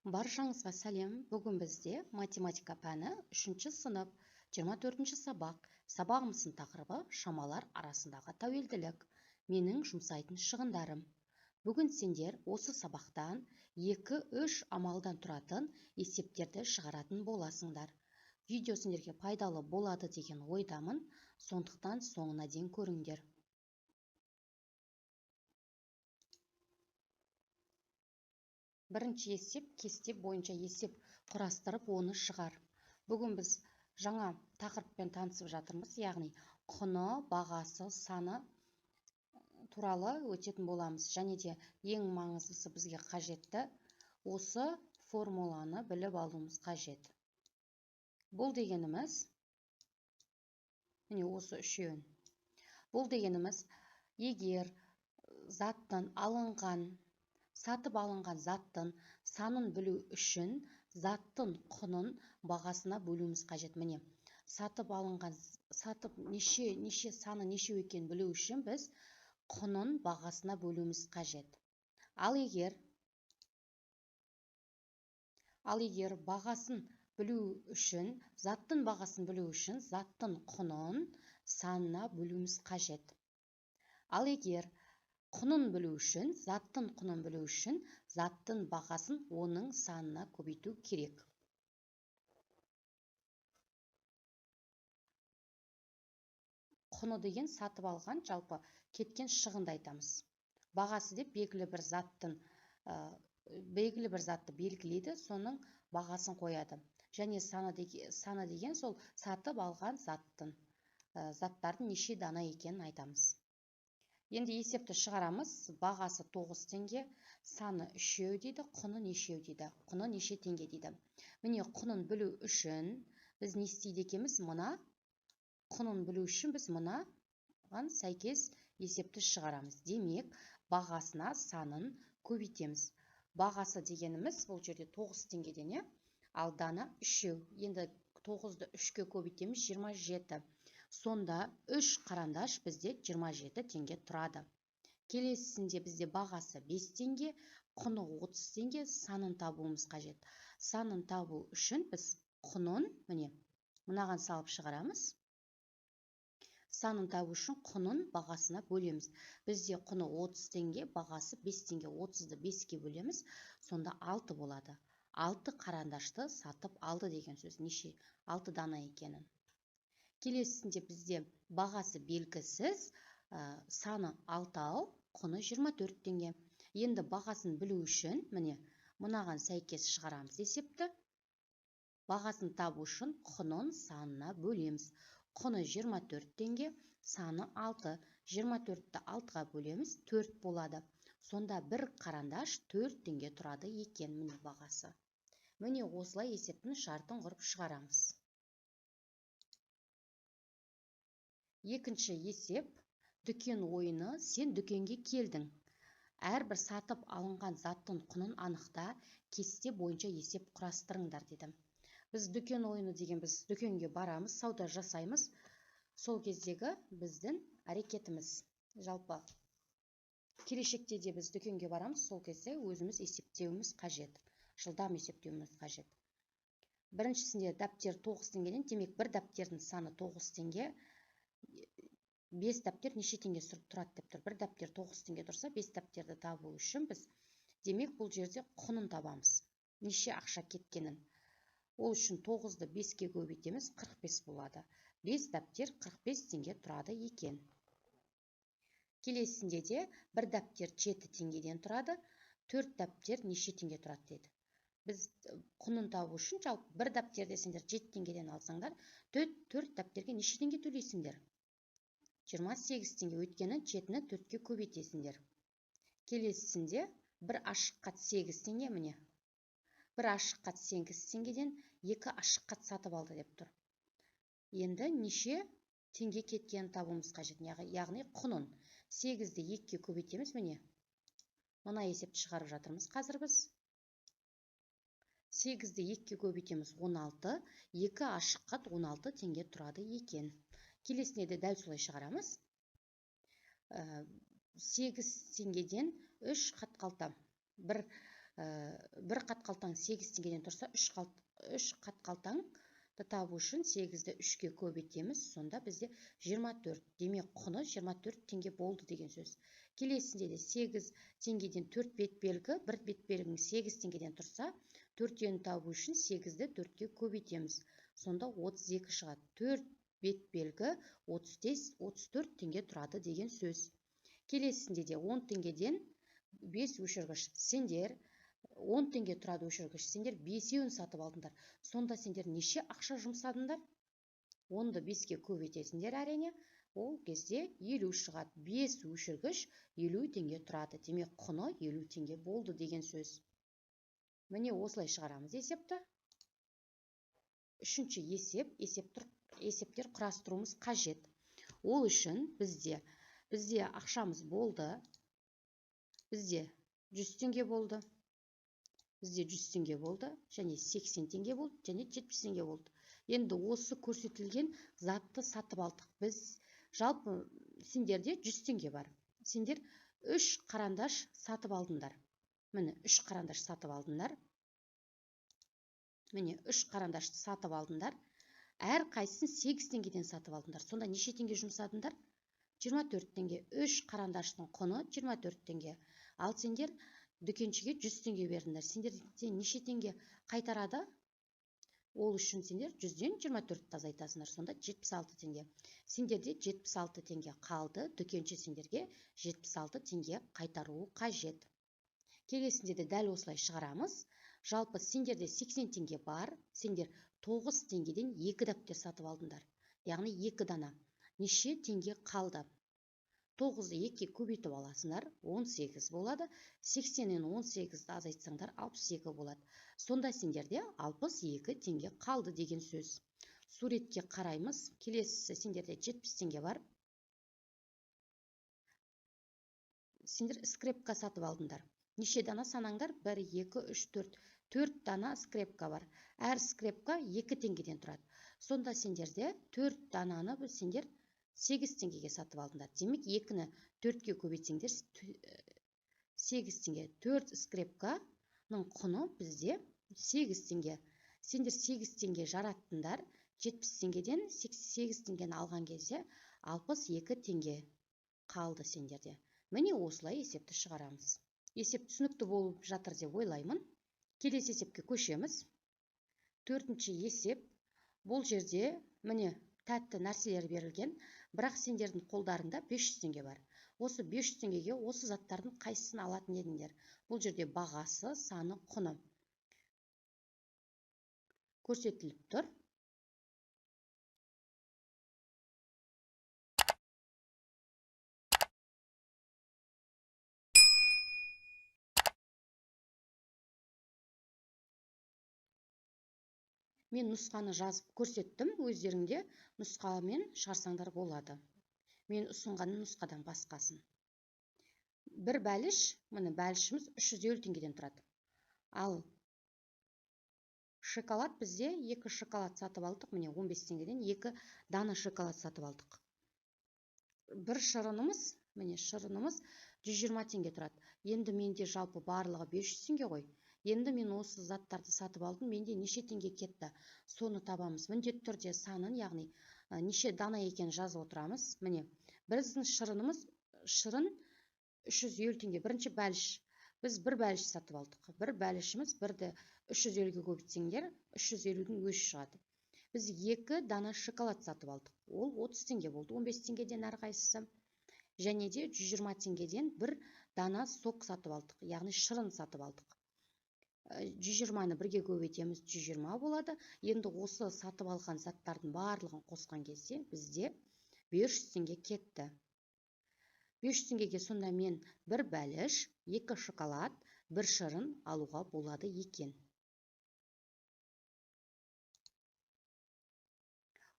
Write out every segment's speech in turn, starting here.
Баршаңызға сәлем. Бүгін бізде математика пәні 3-ші сынып 24-ші сабақ. Сабағымыздың тақырыбы шамалар арасындағы тәуелділік. Менің жұмсайтын шығындарым. Бүгін сендер осы сабақтан 2-3 амалдан тұратын есептерді шығаратын боласыңдар. Видео сендерге пайдалы болады деген ойдамын, сондықтан соңына дейін көріңдер. Бірінші есеп, кесте бойынша есеп құрастырып, оны шығар. Бүгін біз жаңа тақырыппен танысып жатырмыз, яғни құны, бағасы, саны туралы өтетін боламыз. Және де ең маңыздысы бізге қажетті осы формуланы біліп алуымыз қажет. Бұл дегеніміз, міне осы үшеуін. Бұл дегеніміз, егер заттан сатып алынған заттың санын білу үшін заттың құнын бағасына бөлуіміз қажет. Міне, саны неше екенін білу үшін біз құнын бағасына бөлуіміз қажет. Ал егер бағасын білу үшін, заттың бағасын білу үшін заттың құнын санына бөлуіміз қажет. Ал егер құнын білу үшін, заттың құнын білу үшін, заттың бағасын оның санына көбейту керек. Құны деген сатып алған, жалпы кеткен шығынды айтамыз. Бағасы деп белгілі бір затты белгілейді, соның бағасын қояды. Және саны деген сол сатып алған заттардың неше дана екенін айтамыз. Енді есепті шығарамыз. Бағасы 9 теңге, саны 3 дейді, құны неше дейді, құны неше теңге дейді. Міне, құнын білу үшін біз не істейді екенбіз? Құнын білу үшін біз мынаған сәйкес есепті шығарамыз. Демек, бағасына санын көбейтеміз. Бағасы дегеніміз бұл жерде 9 теңгеден, ал дана 3. Енді 9-ды 3-ке көбейтеміз, 27. Сонда 3 қарандаш бізде 27 теңге тұрады. Келесісінде бізде бағасы 5 теңге, құны 30 теңге, санын табуымыз қажет. Санын табу үшін біз құнын, міне, мынаған салып шығарамыз. Санын табу үшін құнын бағасына бөлеміз. Бізде құны 30 теңге, бағасы 5 теңге, 30-ды 5-ке бөлеміз, сонда 6 болады. 6 қарандашты сатып алды деген сөз. Неше? 6 дана екенін. Келесісінде бізде бағасы белгісіз, саны 6, құны 24 теңге. Енді бағасын білу үшін, міне, мынаған сәйкес шығарамыз есепті. Бағасын табу үшін құнын санына бөлеміз. Құны 24 теңге, саны 6. 24-ті 6-ға бөлеміз, 4 болады. Сонда бір қарандаш 4 теңге тұрады екен, міне бағасы. Міне осылай есептің шартын құрып шығарамыз. Екінші есеп, дүкен ойыны. Сен дүкенге келдің. Әрбір сатып алынған заттың құнын анықта, кесте бойынша есеп құрастырыңдар дедім. Біз дүкен ойыны деген біз дүкенге барамыз, сауда жасаймыз. Сол кездегі біздің әрекетіміз. Жалпы келешекте де біз дүкенге барамыз, сол кезде өзіміз есептеуіміз қажет. Жылдам есептеуіміз қажет. Біріншісінде дәптер 9 теңгеден, демек бір дәптердің саны 9 теңге. 5 дәптер неше теңге тұрады деп тұр. Бір дәптер 9 теңге тұрса, 5 дәптерді табу үшін біз, демек, бұл жерде құнын табамыз. Неше ақша кеткенін. Ол үшін 9-ды 5-ке көбейтеміз, 45 болады. 5 дәптер 45 теңге тұрады екен. Келесінде де бір дәптер 7 теңгеден тұрады, 4 дәптер неше теңге тұрады деді. Біз құнын табу үшін, жалпы бір дәптерде сендер 7 теңгеден алсаңдар, 4 дәптерге неше теңге төлейсіңдер? 28 теңге, өйткені 7-ні 4-ке көбейтесіңдер. Келесісінде бір ашық қат 8 теңге, міне. Бір ашық қат 8 теңгеден 2 ашық қат сатып алды деп тұр. Енді неше теңге кеткенін табуымыз қажет, яғни құнын. 8-ді 2-ке көбейтеміз, міне. Мына есепті шығарып жатырмыз қазір біз. 8-ді 2-ке көбейтеміз, 16, 2 ашық қат 16 теңге тұрады екен. Келесіне де дәл солай шығарамыз. 8 теңгеден 3 қат қалта. Бір бір қатқалтаң 8 теңгеден тұрса, 3 қатқалтаңды табу үшін 8-ді 3-ке көбейтеміз, сонда бізде 24. Демек, құны 24 теңге болды деген сөз. Келесінде де 8 теңгеден 4 бетбелгі, бір бетбелгінің 8 теңгеден тұрса, 4-ені табу үшін 8-ді 4-ке көбейтеміз. Сонда 32 шығады. 4 бетбелгі 34 теңге тұрады деген сөз. Келесінде де 10 теңгеден 5 өшіргіш. Сендер 10 теңге тұрады өшіргіш. Сендер 5-еуін сатып алдыңдар. Сонда сендер неше ақша жұмсадыңдар? 10-ды 5-ке көбейтесіңдер әрине. Ол кезде 50 шығады. 5 өшіргіш 50 теңге тұрады. Демек, құны 50 теңге болды деген сөз. Міне осылай шығарамыз есепті. Үшінші есептер құрастыруымыз қажет. Ол үшін бізде ақшамыз болды. Бізде 100 теңге болды. Бізде 100 теңге болды, және 80 теңге болды, және 70 теңге болды. Енді осы көрсетілген затты сатып алдық. Біз жалпы сендерде 100 теңге бар. Сендер 3 қарандаш сатып алдыңдар. Міне 3 қарандаш сатып алдыңдар. Міне 3 қарандашты сатып алдыңдар. Әр қайсысын 8 теңгеден сатып алдыңдар. Сонда неше теңге жұмсадыңдар? 24 теңге. 3 қарандаштың құны 24 теңге. Ал сендер дүкеншіге 100 теңге бердіңдер. Сендерден неше теңге қайтарады? Ол үшін сендер 100-ден 24-ті азайтасыңдар. Сонда 76 теңге. Сендерде 76 теңге қалды. Дүкенші сендерге 76 теңге қайтаруы қажет. Келесінде де дәл осылай шығарамыз. Жалпы сендерде 80 теңге бар. Сендер 9 теңгеден 2 дәптер сатып алдыңдар. Яғни 2 дана. Неше теңге қалды? 9-ды 2-ке көбейтіп аласыңдар, 18 болады. 80-нен 18-ді азайтсаңдар 62 болады. Сонда сендерде 62 теңге қалды деген сөз. Суретке қараймыз. Келесісі сендерде 70 теңге бар. Сендер скрепка сатып алдыңдар. Неше дана санаңдар? 1, 2, 3, 4. 4 дана скрепка бар. Әр скрепка 2 теңгеден тұрады. Сонда сендерде 4 дананы сендер 8 теңгеге сатып алдыңдар. Демек, 2-ні 4-ке көбейтсеңдер 8 теңге. 4 скрепканың құны бізде 8 теңге. Сендер 8 теңге жараттыңдар. 70 теңгеден 8 теңгені алған кезде 62 теңге қалды сендерде. Міне осылай есепті шығарамыз. Есеп түсінікті болып жатыр деп ойлаймын. Келесі есепке көшеміз. 4-ші есеп. Бұл жерде міне тәтті нәрселер берілген. Бірақ сендердің қолдарында 500 теңге бар. Осы 500 теңгеге осы заттардың қайсысын алатын едіңдер? Бұл жерде бағасы, саны, құны көрсетіліп тұр. Мен нұсқаны жазып көрсеттім, өздеріңде нұсқамен шығарсаңдар болады. Мен ұсынған нұсқадан басқасын. Бір бәліш, міне бәлішіміз 350 теңгеден тұрады. Ал шоколад бізде 2 шоколад сатып алдық, міне 15 теңгеден 2 дана шоколад сатып алдық. Бір шырынымыз, міне шырынымыз 120 теңге тұрады. Енді менде жалпы барлығы 500 теңге ғой. Енді мен осы заттарды сатып алдым, менде неше теңге кетті. Соны табамыз. Міндетті түрде санын, яғни неше дана екен жазып отырамыз. Міне, біздің шырын 350 теңге. Бірінші бәліш. Біз бір бәліш сатып алдық. Бір бәлішіміз бірді 350-ге көбейтсеңдер, 350-дің өзі шығады. Біз 2 дана шоколад сатып алдық. Ол 30 теңге болды. 15 теңгеден әрқайсысы. Және де 120 теңгеден бір дана сок сатып алдық. Яғни шырын сатып алдық. 120-ны бірге көбейтеміз, 120 болады. Енді осы сатып алған заттардың барлығын қосқан кезде бізде 500 теңге кетті. 500 теңгеге сонда мен бір бәліш, 2 шоколад, бір шырын алуға болады екен.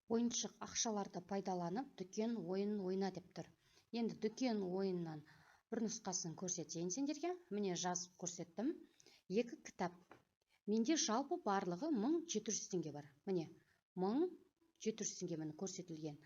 Ойыншық ақшаларды пайдаланып, дүкен ойын ойна деп тұр. Енді дүкен ойыннан бір нұсқасын көрсетейін сендерге. Міне жазып көрсеттім. 2 кітап. Менде жалпы барлығы 1700 теңге бар. Міне 1700 теңге мені көрсетілген.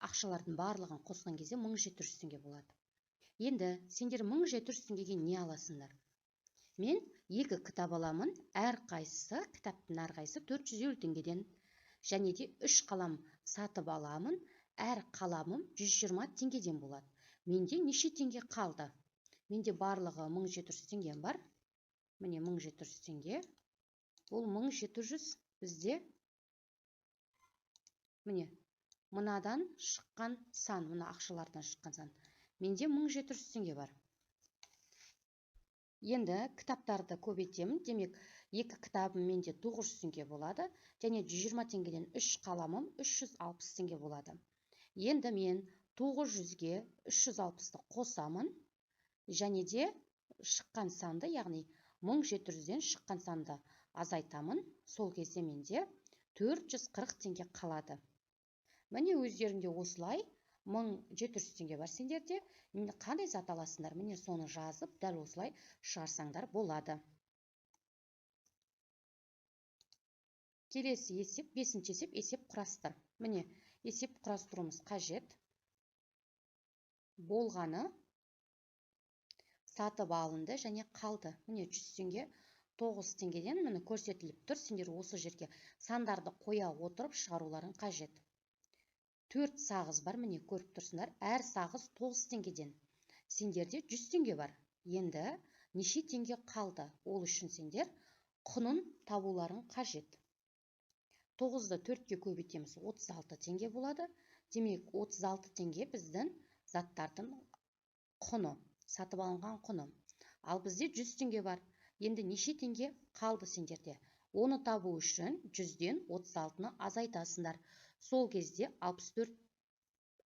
Ақшалардың барлығын қосқан кезде 1700 теңге болады. Енді сендер 1700 теңгеге не аласыңдар? Мен 2 кітап аламын, әрқайсысы кітаптың әрқайсысы 450 теңгеден. Және де 3 қалам сатып аламын, әр қаламым 120 теңгеден болады. Менде неше теңге қалды? Менде барлығы 1700 теңгем бар. Міне 1700 теңге. Бұл 1700 бізде міне мынадан шыққан сан, мына ақшалардан шыққан сан. Менде 1700 теңге бар. Енді кітаптарды көбейтемін. Демек, 2 кітабым менде 900 теңге болады. Және 120 теңгеден 3 қаламым 360 теңге болады. Енді мен 900-ге 360-ты қосамын. Және де шыққан санды, яғни 1700-ден шыққан санды азайтамын. Сол кезде менде 440 теңге қалады. Міне өздерінде осылай 1700 теңге бар сендерде. Қандай зат аласыңдар? Міне соны жазып, дәл осылай шығарсаңдар болады. Келесі есеп, 5-ші есеп, есеп құрастыр. Міне, есеп құрастыруымыз қажет. Болғаны сатып алынды және қалды. Міне 100 теңге, 9 теңгеден міне көрсетіліп тұр. Сендер осы жерге сандарды қоя отырып шығаруларын қажет. 4 сағыз бар, міне көріп тұрсыңдар. Әр сағыз 9 теңгеден. Сендерде 100 теңге бар. Енді неше теңге қалды? Ол үшін сендер құнын табуларын қажет. 9-ды 4-ке көбейтеміз, 36 теңге болады. Демек, 36 теңге біздің заттардың құны, сатып алынған құны. Ал бізде 100 теңге бар. Енді неше теңге қалды сендерде? Оны табу үшін 100-ден 36-ны азайтасыңдар. Сол кезде 64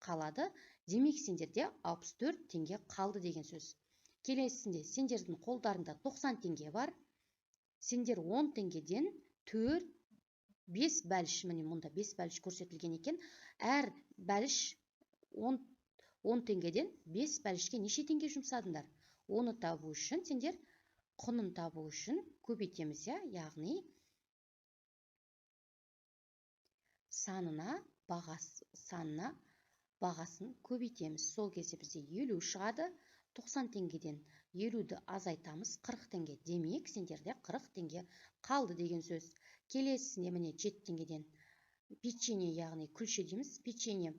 қалады. Демек, сендерде 64 теңге қалды деген сөз. Келесінде сендердің қолдарында 90 теңге бар. Сендер 10 теңгеден 5 бәліш, міне мұнда 5 бәліш көрсетілген екен. Әр бәліш 10 теңгеден 5 бәлішке неше теңге жұмсадыңдар? Оны табу үшін сендер құнын табу үшін көбейтеміз, яғни санына бағасын көбейтеміз. Сол кезде бізде 50 шығады. 90 теңгеден 50-ді азайтамыз, 40 теңге. Демек, сендерде 40 теңге қалды деген сөз. Келесіне міне 7 теңгеден печенье, яғни күлше дейміз, печенье.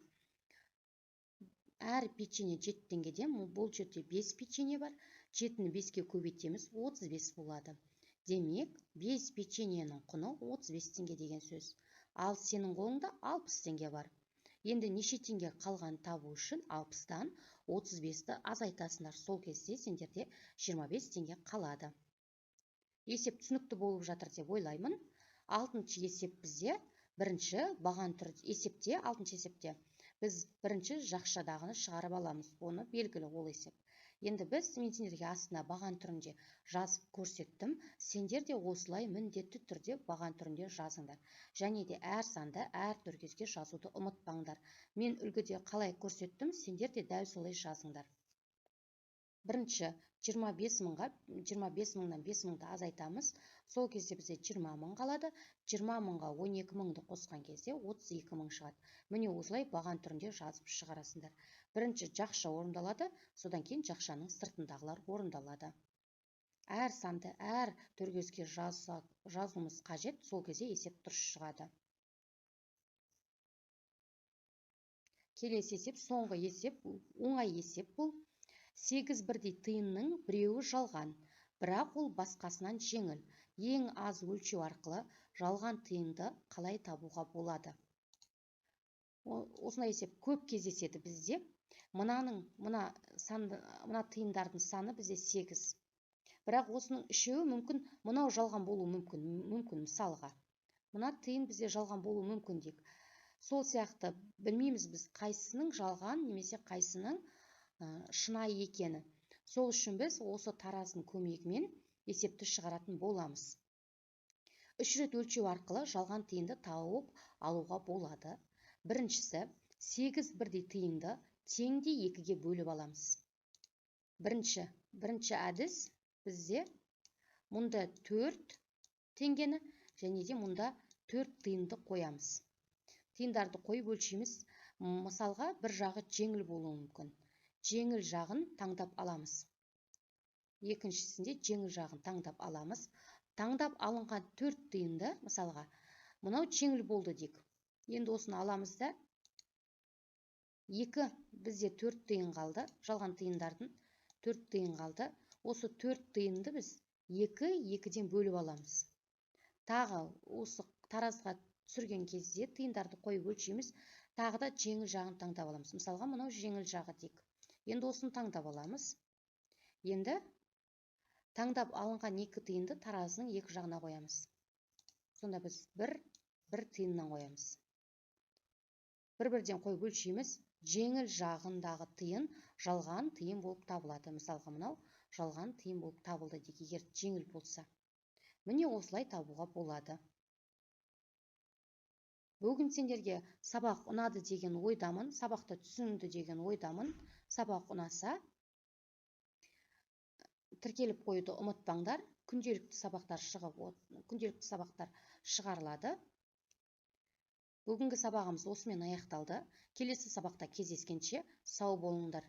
Әр печенье 7 теңгеден, бұл жерде 5 печенье бар. 7-ні 5-ке көбейтеміз, 35 болады. Демек, 5 печеньенің құны 35 теңге деген сөз. Ал сенің қолыңда 60 теңге бар. Енді неше теңге қалған табу үшін 60-тан 35-ті азайтасыңдар. Сол кезде сендерде 25 теңге қалады. Есеп түсінікті болып жатыр деп ойлаймын. 6-шы есеп бізде бірінші баған түрі есепте, 6-шы есепте біз бірінші жақшадағыны шығарып аламыз. Оны белгілі ол есеп. Енді мен сендерге астына баған түрінде жазып көрсеттім. Сендер де осылай міндетті түрде баған түрінде жазыңдар. Және де әр санды әр түргезге жазуды ұмытпаңдар. Мен үлгіде қалай көрсеттім, сендер де дәл солай жазыңдар. Бірінші 25 мыңнан 5 мыңды азайтамыз. Сол кезде бізде 20 мың қалады. 20 мыңға 12 мыңды қосқан кезде 32 мың шығады. Міне осылай баған түрінде жазып шығарасыңдар. Бірінші жақша орындалады, содан кейін жақшаның сыртындағылар орындалады. Әр санды әр түргезге жазуымыз қажет, сол кезде есеп дұрыс шығады. Келесі есеп, соңғы есеп, оңай есеп бұл. 8 бірдей тиынның біреуі жалған, бірақ ол басқасынан жеңіл. Ең аз өлшеу арқылы жалған тиынды қалай табуға болады? Осындай есеп көп кездеседі бізде. Мына тиындардың саны бізде 8. Бірақ осының үшеуі мүмкін, мынау жалған болу мүмкін мысалға. Мына тиын бізде жалған болу мүмкін дейік. Сол сияқты білмейміз біз қайсының жалған немесе қайсының шынайы екені. Сол үшін біз осы таразының көмегімен есепті шығаратын боламыз. 3 рет өлшеу арқылы жалған тиынды тауып алуға болады. Біріншісі, 8 бірдей тиынды теңдей 2-ге бөліп аламыз. Бірінші әдіс бізде мұнда 4 теңгені және де мұнда 4 тиынды қоямыз. Тиындарды қойып өлшейміз. Мысалға, бір жағы жеңіл болуы мүмкін. Жеңіл жағын таңдап аламыз. екіншісінде жеңіл жағын таңдап аламыз. Таңдап алынған 4 тиынды, мысалға, мынау жеңіл болды дейік. Енді осыны аламыз да 2 бізде 4 тиын қалды. Жалған тиындардың 4 тиын қалды. Осы 4 тиынды біз 2-2-ден бөліп аламыз. Тағы осы таразыға түсірген кезде тиындарды қойып өлшейміз. Тағы да жеңіл жағын таңдап аламыз. Мысалға, мынау жеңіл жағы дейік. Енді осыны таңдап аламыз. Енді таңдап алынған 2 тиынды таразының 2 жағына қоямыз. Сонда біз 1 тиыннан қоямыз. 1-1-ден қойып өлшейміз. Жеңіл жағындағы тиын жалған тиын болып табылады. Мысалға, мынау жалған тиын болып табылды дейік, егер жеңіл болса. Міне осылай табуға болады. Бүгін сендерге сабақ ұнады деген ойдамын, сабақты түсінді деген ойдамын. Сабақ ұнаса, тіркеліп қойуды ұмытпаңдар. Күнделікті сабақтар шығарылады. Бүгінгі сабағымыз осымен аяқталды. Келесі сабақта кездескенше сау болыңдар.